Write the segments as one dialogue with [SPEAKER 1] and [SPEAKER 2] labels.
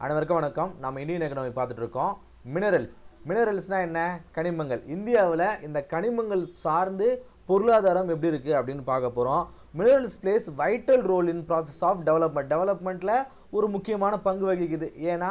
[SPEAKER 1] அனைவருக்கும் வணக்கம். நம்ம இந்தியன் எக்கனாமி பார்த்துட்டு இருக்கோம். மினரல்ஸ்னா என்ன? கனிமங்கள். இந்தியாவில் இந்த கனிமங்கள் சார்ந்து பொருளாதாரம் எப்படி இருக்குது அப்படின்னு பார்க்க போகிறோம். Minerals plays vital role in process of டெவலப்மெண்ட்டில் ஒரு முக்கியமான பங்கு வகிக்குது. ஏன்னா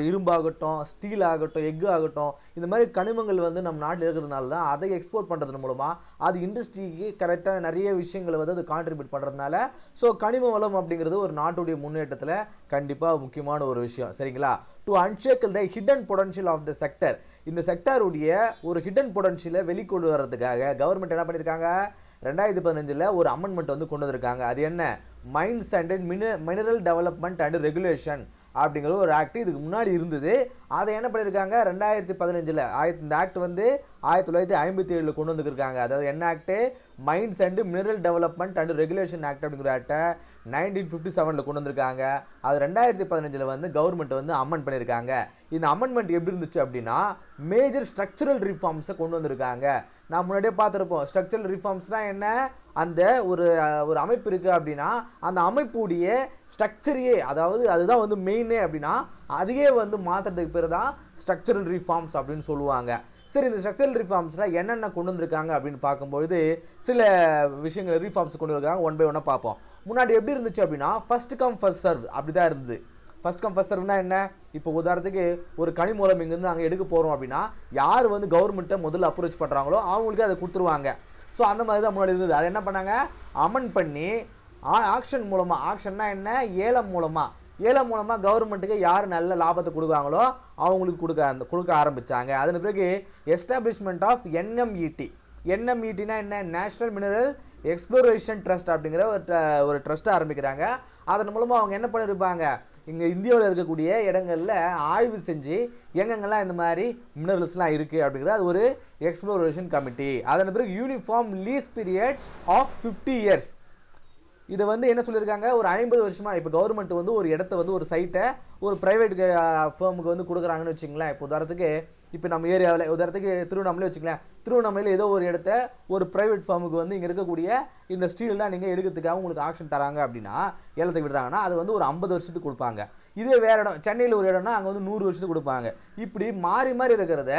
[SPEAKER 1] இரும்பாகட்டும், ஸ்டீல் ஆகட்டும், எஃகு ஆகட்டும், இந்த மாதிரி கனிமங்கள் வந்து நம்ம நாட்டில் இருக்கிறதுனால தான் அதை எக்ஸ்போர்ட் பண்ணுறது மூலமாக அது இண்டஸ்ட்ரிக்கு கரெக்டாக நிறைய விஷயங்களை வந்து அது கான்ட்ரிபியூட் பண்ணுறதுனால ஸோ கனிம வளம் அப்படிங்கிறது ஒரு நாட்டுடைய முன்னேற்றத்தில் கண்டிப்பாக முக்கியமான ஒரு விஷயம். சரிங்களா? To unshackle the hidden potential of the sector, இந்த செக்டாருடைய ஒரு ஹிடன் பொட்டன்ஷியலை வெளிக்கொண்டு வர்றதுக்காக கவர்மெண்ட் என்ன பண்ணியிருக்காங்க? 2015 ஒரு அமெண்ட்மெண்ட் வந்து கொண்டு வந்திருக்காங்க. அது என்ன? Mines and mineral development and regulation அப்படிங்கிற ஒரு ஆக்ட் இதுக்கு முன்னாடி இருந்தது. அதை என்ன பண்ணியிருக்காங்க? 2015 இந்த ஆக்ட் வந்து 1957 கொண்டு வந்துருக்காங்க. அதாவது என்ன act? Mines and mineral development and regulation act அப்படிங்கிற ஆக்டை 1957 கொண்டு வந்திருக்காங்க. அது 2015 வந்து கவர்மெண்ட் வந்து அமெண்ட் பண்ணியிருக்காங்க. இந்த அமெண்ட்மெண்ட் எப்படி இருந்துச்சு அப்படின்னா மேஜர் ஸ்ட்ரக்சரல் ரிஃபார்ம்ஸை கொண்டு வந்திருக்காங்க. நான் முன்னாடியே பார்த்துருப்போம். ஸ்ட்ரக்சரல் ரிஃபார்ம்ஸ்னால் என்ன? அந்த ஒரு அமைப்பு இருக்குது அப்படின்னா அந்த அமைப்புடைய ஸ்ட்ரக்சரையே, அதாவது அதுதான் வந்து மெயினே அப்படின்னா அதையே வந்து மாற்றுறதுக்கு பேர் தான் ஸ்ட்ரக்சரல் ரிஃபார்ம்ஸ் அப்படின்னு சொல்லுவாங்க. சரி, இந்த ஸ்ட்ரக்சரல் ரிஃபார்ம்ஸில் என்னென்ன கொண்டு வந்திருக்காங்க அப்படின்னு பார்க்கும்பொழுது சில விஷயங்கள் ரிஃபார்ம்ஸ் கொண்டு வந்திருக்காங்க. ஒன் பை ஒன்னாக பார்ப்போம். முன்னாடி எப்படி இருந்துச்சு அப்படின்னா ஃபர்ஸ்ட் கம் ஃபர்ஸ்ட் சர்வ் அப்படி தான் இருந்தது. ஃபர்ஸ்ட் கம் ஃபர்ஸ்ட் சர்வ்னா என்ன? இப்போ உதாரணத்துக்கு ஒரு கனிமூலம் இங்கேருந்து அங்கே எடுக்க போகிறோம் அப்படின்னா யார் வந்து கவர்மெண்ட்டை முதல்ல அப்ரோச் பண்ணுறாங்களோ அவங்களுக்கு அதை கொடுத்துருவாங்க. ஸோ அந்த மாதிரி தான் முன்னாடி இருந்தது. அதை என்ன பண்ணாங்க? அமெண்ட் பண்ணி ஆக்ஷன் மூலமாக, ஆக்ஷன்னா என்ன? ஏலம் மூலமாக கவர்மெண்ட்டுக்கு யார் நல்ல லாபத்தை கொடுக்குறாங்களோ அவங்களுக்கு கொடுக்க ஆரம்பித்தாங்க. அதன் பிறகு எஸ்டாப்ளிஷ்மெண்ட் ஆஃப் என்எம்இடினா என்ன? நேஷ்னல் மினரல் எக்ஸ்ப்ளோரேஷன் ட்ரஸ்ட் அப்படிங்கிற ஒரு ட்ரஸ்ட்டை ஆரம்பிக்கிறாங்க. அதன் மூலமாக அவங்க என்ன பண்ணியிருப்பாங்க? இங்கே இந்தியாவில் இருக்கக்கூடிய இடங்களில் ஆய்வு செஞ்சு எங்கெங்கெல்லாம் இந்த மாதிரி மினரல்ஸ்லாம் இருக்குது அப்படிங்கிறது அது ஒரு எக்ஸ்ப்ளோரேஷன் கமிட்டி. அதன் பிறகு uniform lease period of 50 years. இதை வந்து என்ன சொல்லியிருக்காங்க? ஒரு 50 வருஷமாக இப்போ கவர்மெண்ட் வந்து ஒரு இடத்த வந்து ஒரு சைட்டை ஒரு ப்ரைவேட் ஃபேமுக்கு வந்து கொடுக்குறாங்கன்னு வச்சுங்களேன். இப்போ உதாரணத்துக்கு இப்போ நம்ம ஏரியாவில் உதாரணத்துக்கு திருவண்ணாமலை வச்சுக்கலாம். திருவண்ணாமலையில் ஏதோ ஒரு இடத்த ஒரு ப்ரைவேட் ஃபார்முக்கு வந்து இங்கே இருக்கக்கூடிய இந்த ஸ்டீல்லாம் நீங்கள் எடுக்கிறதுக்காக உங்களுக்கு ஆக்ஷன் தராங்க அப்படின்னா ஏலத்தை விடுறாங்கன்னா அது வந்து ஒரு 50 வருஷத்துக்கு கொடுப்பாங்க. இதே வேறு இடம், சென்னையில் ஒரு இடம்னா அங்கே வந்து 100 வருஷத்துக்கு கொடுப்பாங்க. இப்படி மாறி மாறி இருக்கிறத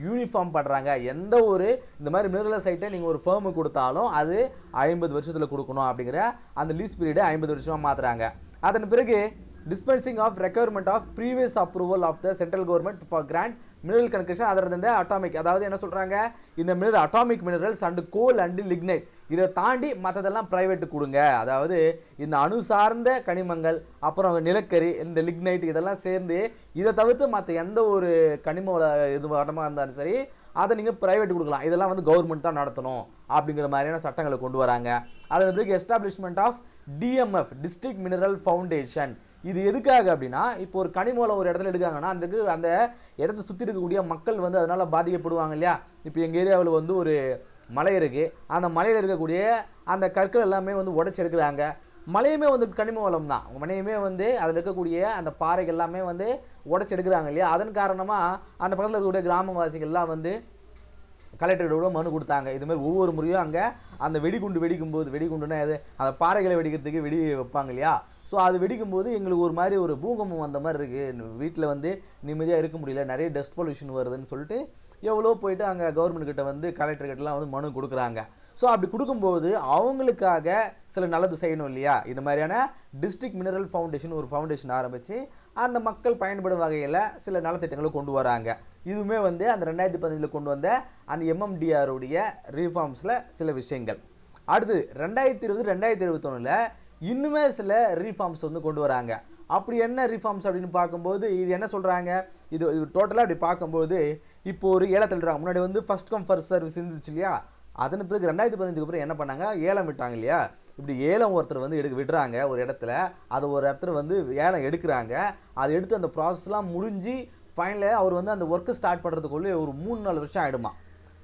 [SPEAKER 1] யூனிஃபார்ம் பண்ணுறாங்க. எந்த ஒரு இந்த மாதிரி மினரல் சைட்டை நீங்கள் ஒரு ஃபேமுக்கு கொடுத்தாலும் அது 50 வருஷத்தில் கொடுக்கணும் அப்படிங்கிற அந்த லீஸ் பீரியடை 50 வருஷமாக மாற்றுறாங்க. அதன் பிறகு dispensing of requirement of previous approval of the central government for grant mineral concession other than the atomic. அதாவது என்ன சொல்கிறாங்க? இந்த mineral atomic minerals and goal and lignite இதை தாண்டி மற்றதெல்லாம் ப்ரைவேட்டு கொடுங்க. அதாவது இந்த அணு சார்ந்த கனிமங்கள், அப்புறம் நிலக்கரி, இந்த லிக்னைட் இதெல்லாம் சேர்ந்து இதை தவிர்த்து மற்ற எந்த ஒரு கனிம இது வடமாக இருந்தாலும் சரி அதை நீங்கள் ப்ரைவேட் கொடுக்கலாம். இதெல்லாம் வந்து கவர்மெண்ட் தான் நடத்தணும் அப்படிங்கிற மாதிரியான சட்டங்களை கொண்டு வராங்க. அதன் பிறகு establishment of DMF district mineral foundation. இது எதுக்காக அப்படின்னா இப்போ ஒரு கனிமூலம் ஒரு இடத்துல எடுக்காங்கன்னா அந்த இடத்த சுற்றி இருக்கக்கூடிய மக்கள் வந்து அதனால் பாதிக்கப்படுவாங்க இல்லையா? இப்போ எங்கள் ஏரியாவில் வந்து ஒரு மலை இருக்குது. அந்த மலையில் இருக்கக்கூடிய அந்த கற்கள் எல்லாமே வந்து உடச்சி எடுக்கிறாங்க. மலையுமே வந்து கனிம வளம் தான். மலையுமே வந்து அதில் இருக்கக்கூடிய அந்த பாறைகள் எல்லாமே வந்து உடச்சி எடுக்கிறாங்க இல்லையா? அதன் காரணமாக அந்த பக்கத்தில் இருக்கக்கூடிய கிராமவாசிகள்லாம் வந்து கலெக்டரோட மனு கொடுத்தாங்க. இதுமாதிரி ஒவ்வொரு முறையும் அங்கே அந்த வெடிக்குண்டுனா அது அந்த பாறைகளை வெடிக்கிறதுக்கு வெடி வைப்பாங்க இல்லையா? ஸோ அது வெடிக்கும்போது எங்களுக்கு ஒரு மாதிரி ஒரு பூகம்பம் வந்த மாதிரி இருக்குது, வீட்டில் வந்து நிம்மதியாக இருக்க முடியல, நிறைய டஸ்ட் பொல்யூஷன் வருதுன்னு சொல்லிட்டு எவ்வளோ போயிட்டு அங்கே கவர்மெண்ட் கிட்ட வந்து கலெக்டர்கிட்டலாம் வந்து மனு கொடுக்குறாங்க. ஸோ அப்படி கொடுக்கும்போது அவங்களுக்காக சில நல்லது செய்யணும் இல்லையா? இந்த மாதிரியான டிஸ்ட்ரிக்ட் மினரல் ஃபவுண்டேஷன் ஒரு ஃபவுண்டேஷன் ஆரம்பித்து அந்த மக்கள் பயன்படும் வகையில் சில நலத்திட்டங்களை கொண்டு வராங்க. இதுவுமே வந்து அந்த 2015 கொண்டு வந்த அந்த எம்எம்டிஆருடைய ரிஃபார்ம்ஸில் சில விஷயங்கள். அடுத்து 2020 2021 இன்னுமே சில ரீஃபார்ம்ஸ் வந்து கொண்டு வராங்க. அப்படி என்ன ரீஃபார்ம்ஸ் அப்படின்னு பார்க்கும்போது இது என்ன சொல்கிறாங்க? இது டோட்டலாக அப்படி பார்க்கும்போது இப்போ ஒரு ஏலத்தில் விடுறாங்க. முன்னாடி வந்து ஃபர்ஸ்ட் கம் ஃபர்ஸ்ட் சர்வீஸ் இருந்துச்சு இல்லையா? அதன் பிறகு 2015 அப்புறம் என்ன பண்ணாங்க? ஏலம் விட்டாங்க இல்லையா? இப்படி ஏலம் ஒருத்தர் வந்து விடுறாங்க ஒரு இடத்துல, அது ஒரு இடத்துல வந்து ஏலம் எடுக்கிறாங்க. அதை எடுத்து அந்த ப்ராசஸ்லாம் முடிஞ்சு ஃபைனலாக அவர் வந்து அந்த ஒர்க்கு ஸ்டார்ட் பண்ணுறதுக்குள்ளே ஒரு 3-4 வருஷம் ஆகிடுமா.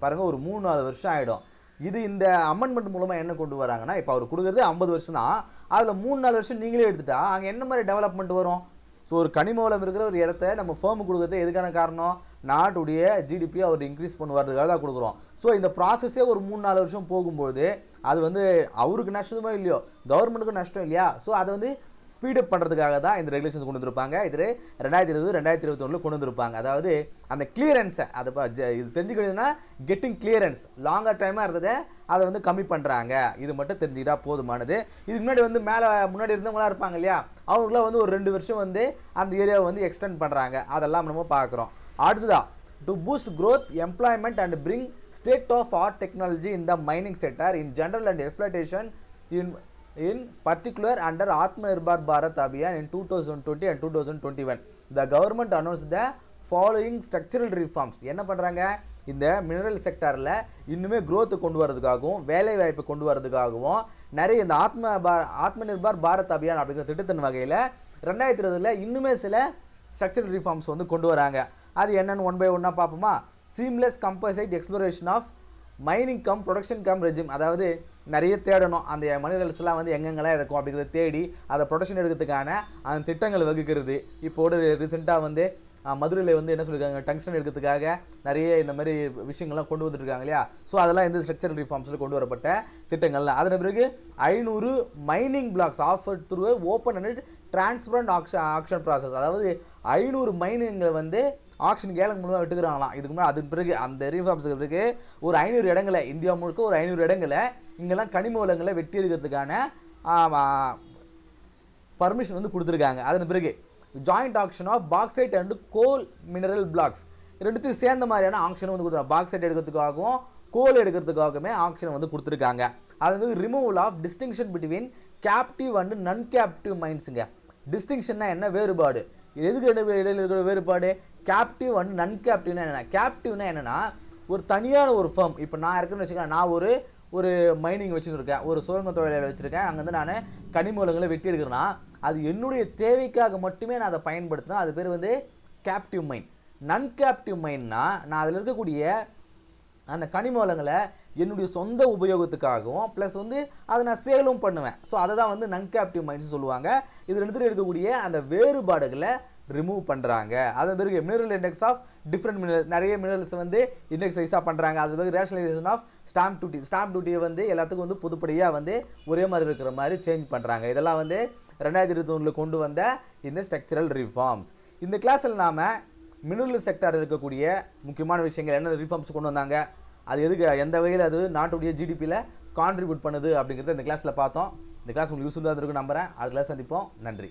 [SPEAKER 1] பாருங்கள், ஒரு 3-4 வருஷம் ஆகிடும். இது இந்த அமெண்ட்மெண்ட் மூலமாக என்ன கொண்டு வராங்கன்னா இப்போ அவர் கொடுக்குறது 50 வருஷம் தான், அதில் 3-4 வருஷம் நீங்களே எடுத்துட்டா அங்கே என்ன மாதிரி டெவலப்மெண்ட் வரும்? ஸோ ஒரு கனிமவளம் இருக்கிற ஒரு இடத்த நம்ம ஃபேர்மு கொடுக்குறது எதுக்கான காரணம்? நாட்டுடைய ஜிடிபி அவர் இன்க்ரீஸ் பண்ணுவார்றதுக்காக தான் கொடுக்குறோம். ஸோ இந்த ப்ராசஸே ஒரு 3-4 வருஷம் போகும்போது அது வந்து அவருக்கு நஷ்டமோ இல்லையோ கவர்மெண்ட்டுக்கும் நஷ்டம் இல்லையா? ஸோ அதை வந்து ஸ்பீடப் பண்ணுறதுக்காக தான் இந்த ரெகுலேஷன்ஸ் கொண்டு வந்திருப்பாங்க. இது 2020 2021 கொண்டு வந்திருப்பாங்க. அதாவது அந்த கிளியரன்ஸை அது இது தெரிஞ்சுக்கிட்டதுன்னா கெட்டிங் கிளியரன்ஸ் லாங்கர் டைமாக இருந்ததை அதை வந்து கம்மி பண்ணுறாங்க. இது மட்டும் தெரிஞ்சுக்கிட்டா போதுமானது. இதுக்கு முன்னாடி வந்து முன்னாடி இருந்தவங்களாம் இருப்பாங்க இல்லையா, அவங்களுக்குலாம் வந்து ஒரு 2 வருஷம் வந்து அந்த ஏரியாவை வந்து எக்ஸ்டெண்ட் பண்ணுறாங்க. அதெல்லாம் நம்ம பார்க்குறோம். அடுத்ததா to boost growth, employment and bring state of art technology in the mining sector in general and exploitation in particular under Atmanirbhar Bharat Abhiyan in 2020 and 2021. The government announced the following structural reforms. என்ன பண்ணுறாங்க, இந்த mineral செக்டாரில் இன்னுமே growth கொண்டு வரதுக்காகவும் வேலை வாய்ப்பு கொண்டு வரதுக்காகவும் நிறைய இந்த ஆத்மநிர்பார் பாரத் அபியான் அப்படிங்கிற திட்டத்தின் வகையில் 2020 இன்னுமே சில ஸ்ட்ரக்சரல் ரிஃபார்ம்ஸ் வந்து கொண்டு வராங்க. அது என்னென்னு ஒன் பை ஒன்னாக பார்ப்போமா. Seamless composite exploration of mining cum production cum regime. அதாவது நிறைய தேடணும், அந்த மினரல்ஸ்லாம் வந்து எங்கெங்கெல்லாம் இருக்கும் அப்படிங்கிறத தேடி அதை ப்ரொடக்ஷன் எடுக்கிறதுக்கான அந்த திட்டங்கள் வகுக்கிறது. இப்போது ரீசெண்டாக வந்து மதுரையில் வந்து என்ன சொல்லியிருக்காங்க, டங்ஸ்டன் எடுக்கிறதுக்காக நிறைய இந்த மாதிரி விஷயங்கள்லாம் கொண்டு வந்துருக்காங்க இல்லையா. ஸோ அதெல்லாம் இந்த ஸ்ட்ரக்சரல் ரிஃபார்ம்ஸில் கொண்டு வரப்பட்ட திட்டங்கள்லாம். அதன் பிறகு 500 mining blocks offer through open and transparent auction process. அதாவது 500 மைனிங்களை வந்து ஆக்ஷன் கேலங்க மூலமாக விட்டுக்கிறாங்களாம். இதுக்கு முன்னாடி அதுக்கு பிறகு அந்த ரிஃபார்ம்ஸுக்கு பிறகு ஒரு 500 இடங்களை, இந்தியா முழுக்க ஒரு 500 இடங்களை இங்கெல்லாம் கனிம வளங்களை வெட்டி எடுக்கிறதுக்கான பர்மிஷன் வந்து கொடுத்துருக்காங்க. அதன் பிறகு joint auction of bauxite and coal mineral blocks ரெண்டுத்தையும் சேர்ந்த மாதிரியான ஆக்ஷன் வந்து கொடுத்துருக்காங்க. பாக்சைட் எடுக்கிறதுக்காகவும் கோல் எடுக்கிறதுக்காகவுமே ஆக்ஷன் வந்து கொடுத்துருக்காங்க. அது வந்து removal of distinction between captive and non captive மைன்ஸுங்க. டிஸ்டிங்ஷன்னா என்ன, வேறுபாடு, எதுக்கு இடையில இருக்கிற வேறுபாடு, கேப்டிவ் அண்ட் நான் கேப்டிவ்னா என்னென்னா, கேப்டிவ்னா என்னென்னா ஒரு தனியான ஒரு ஃபர்ம். இப்போ நான் இருக்குன்னு வச்சுக்கேன், நான் ஒரு மைனிங் வச்சுருக்கேன், ஒரு சுரங்க தொழிலாளர் வச்சுருக்கேன், அங்கேருந்து நான் கனிம வளங்களை வெட்டி எடுக்கிறேன்னா அது என்னுடைய தேவைக்காக மட்டுமே நான் அதை பயன்படுத்தினேன். அது பேர் வந்து கேப்டிவ் மைன். நான் கேப்டிவ் மைன்னா நான் அதில் இருக்கக்கூடிய அந்த கனிம வளங்களை என்னுடைய சொந்த உபயோகத்துக்காகவும் ப்ளஸ் வந்து அதை நான் சேலும் பண்ணுவேன். ஸோ அதை தான் வந்து நான் கேப்டிவ் மைன்ஸ் சொல்லுவாங்க. இது ரெண்டுத்தில் இருக்கக்கூடிய அந்த வேறுபாடுகளை ரிமூவ் பண்ணுறாங்க. அதன் பிறகு mineral index of different mineral, நிறைய மினரல்ஸ் வந்து இண்டெக்ஸ் வைஸாக பண்ணுறாங்க. அது பிறகு rationalisation of stamp duty, stamp டியூட்டியை வந்து எல்லாத்துக்கும் வந்து பொதுப்படியாக வந்து ஒரே மாதிரி இருக்கிற மாதிரி சேஞ்ச் பண்ணுறாங்க. இதெல்லாம் வந்து 2021 கொண்டு வந்த இந்த ஸ்ட்ரக்சரல் ரிஃபார்ம்ஸ். இந்த கிளாஸில் நாம் மினரல் செக்டார் இருக்கக்கூடிய முக்கியமான விஷயங்கள் என்ன ரிஃபார்ம்ஸ் கொண்டு வந்தாங்க, அது எதுக்கு எந்த வகையில் அது நாட்டுடைய ஜிடிபியில் கான்ட்ரிபியூட் பண்ணுது அப்படிங்கிறத இந்த கிளாஸில் பார்த்தோம். இந்த கிளாஸ் உங்களுக்கு யூஸ்ஃபுல்லாக இருக்குன்னு நம்புகிறேன். அடுத்த கிளாஸ் சந்திப்போம். நன்றி.